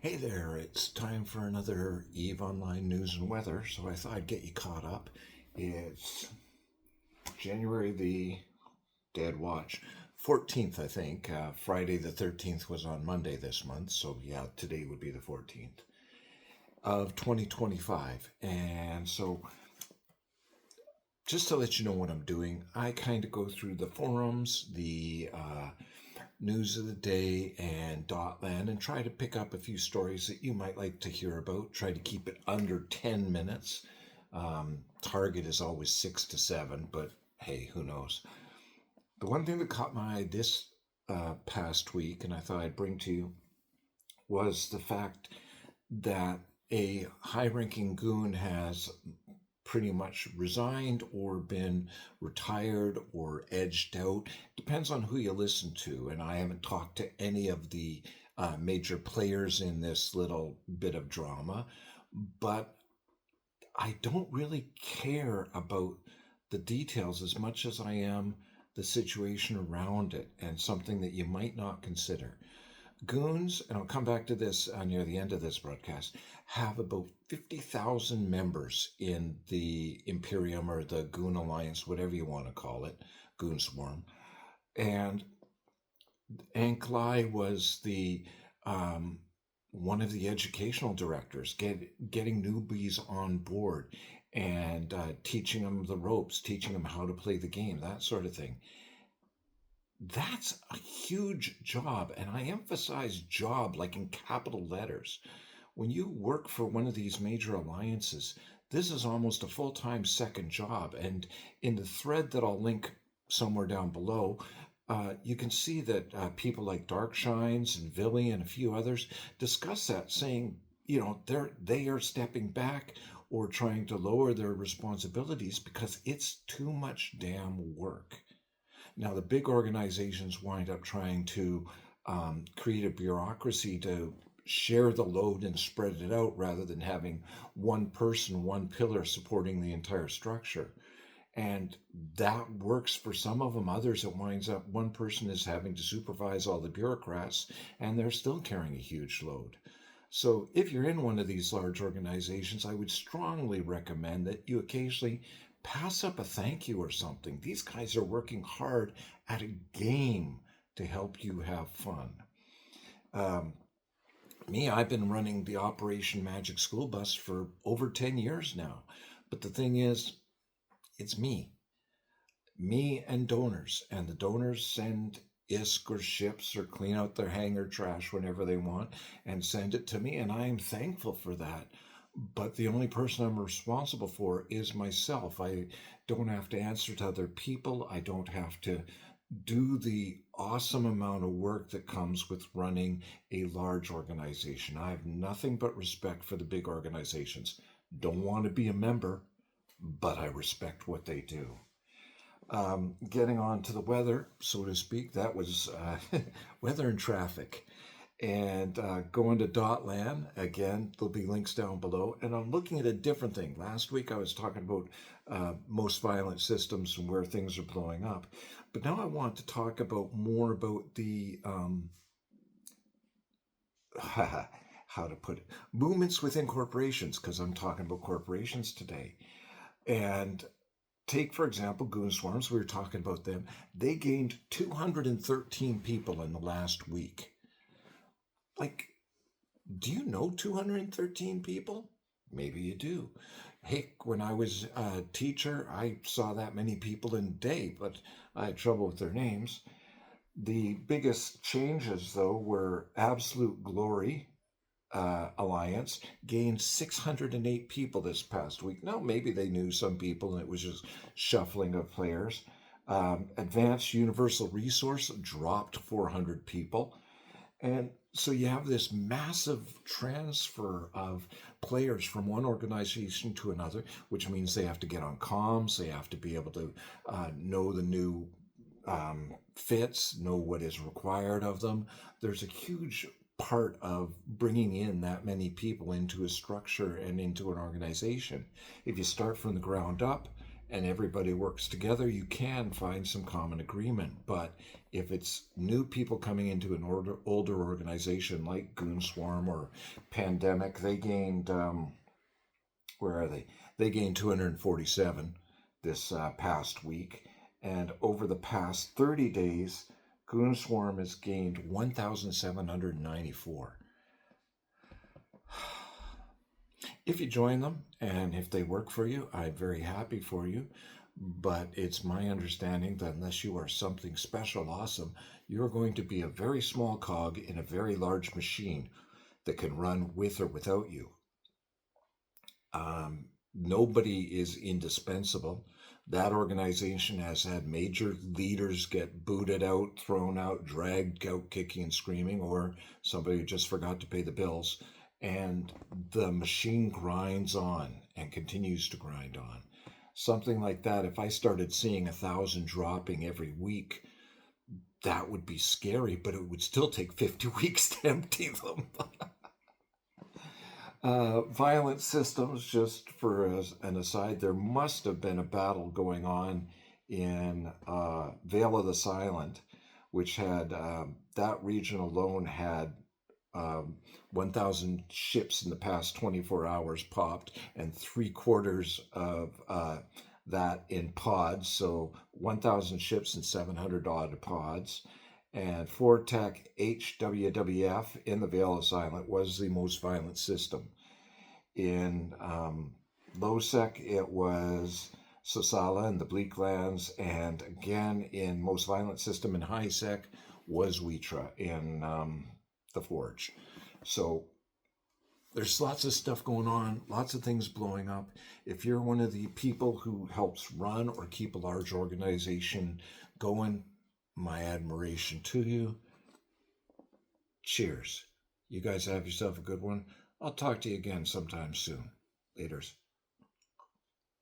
Hey there, it's time for another EVE Online News and Weather, so I thought I'd get you caught up. It's January the Dead Watch 14th, I think. Friday the 13th was on Monday this month, so yeah, today would be the 14th of 2025. And so, just to let you know what I'm doing, I kind of go through the forums, the news of the day, and Dotland, and try to pick up a few stories that you might like to hear about. Try to keep it under 10 minutes. Target is always 6 to 7, but hey, who knows? The one thing that caught my eye this past week, and I thought I'd bring to you, was the fact that a high ranking goon has pretty much resigned or been retired or edged out. Depends on who you listen to. And I haven't talked to any of the major players in this little bit of drama, but I don't really care about the details as much as I am the situation around it and something that you might not consider. Goons, and I'll come back to this near the end of this broadcast, have about 50,000 members in the Imperium or the Goon Alliance, whatever you want to call it, Goon Swarm. And Anklai was the one of the educational directors, getting newbies on board and teaching them the ropes, teaching them how to play the game, that sort of thing. That's a huge job, and I emphasize job like in capital letters. When you work for one of these major alliances, this is almost a full-time second job. And in the thread that I'll link somewhere down below, you can see that people like Darkshines and Villy and a few others discuss that, saying, they are stepping back or trying to lower their responsibilities because it's too much damn work. Now, the big organizations wind up trying to create a bureaucracy to share the load and spread it out rather than having one person, one pillar supporting the entire structure. And that works for some of them. Others, it winds up one person is having to supervise all the bureaucrats, and they're still carrying a huge load. So if you're in one of these large organizations, I would strongly recommend that you occasionally pass up a thank you or something. These guys are working hard at a game to help you have fun. I've been running the Operation Magic School Bus for over 10 years now. But the thing is, it's me and donors. And the donors send ISK or ships or clean out their hangar trash whenever they want and send it to me. And I am thankful for that. But the only person I'm responsible for is myself. I don't have to answer to other people. I don't have to do the awesome amount of work that comes with running a large organization. I have nothing but respect for the big organizations. Don't want to be a member, but I respect what they do. Getting on to the weather, so to speak, that was weather and traffic. And going to Dotland, again, there'll be links down below. And I'm looking at a different thing. Last week I was talking about most violent systems and where things are blowing up. But now I want to talk about more about the, how to put it, movements within corporations, because I'm talking about corporations today. And take, for example, Goon Swarms, we were talking about them. They gained 213 people in the last week. Like, do you know 213 people? Maybe you do. Heck, when I was a teacher, I saw that many people in a day, but I had trouble with their names. The biggest changes, though, were Absolute Glory Alliance gained 608 people this past week. Now, maybe they knew some people and it was just shuffling of players. Advanced Universal Resource dropped 400 people. And so you have this massive transfer of players from one organization to another, which means they have to get on comms, they have to be able to know the new fits, know what is required of them. There's a huge part of bringing in that many people into a structure and into an organization. If you start from the ground up and everybody works together, you can find some common agreement. But If it's new people coming into an older organization like Goonswarm or Pandemic, they gained, where are they? They gained 247 this past week. And over the past 30 days, Goonswarm has gained 1,794. If you join them and if they work for you, I'm very happy for you. But it's my understanding that unless you are something special, awesome, you're going to be a very small cog in a very large machine that can run with or without you. Nobody is indispensable. That organization has had major leaders get booted out, thrown out, dragged out, kicking and screaming, or somebody who just forgot to pay the bills. And the machine grinds on and continues to grind on. Something like that, if I started seeing 1,000 dropping every week, that would be scary, but it would still take 50 weeks to empty them. Violent systems, just for an aside, there must have been a battle going on in Vale of the Silent, which had, that region alone had 1,000 ships in the past 24 hours popped, and 3/4 of that in pods, so 1,000 ships and 700 odd pods. And Fortech HWWF in the Vale of Silent was the most violent system. In Lowsec, it was Sosala and the Bleaklands, and again in most violent system in Highsec was Weetra in the Forge. So there's lots of stuff going on, lots of things blowing up. If you're one of the people who helps run or keep a large organization going, my admiration to you. Cheers. You guys have yourself a good one. I'll talk to you again sometime soon. Laters.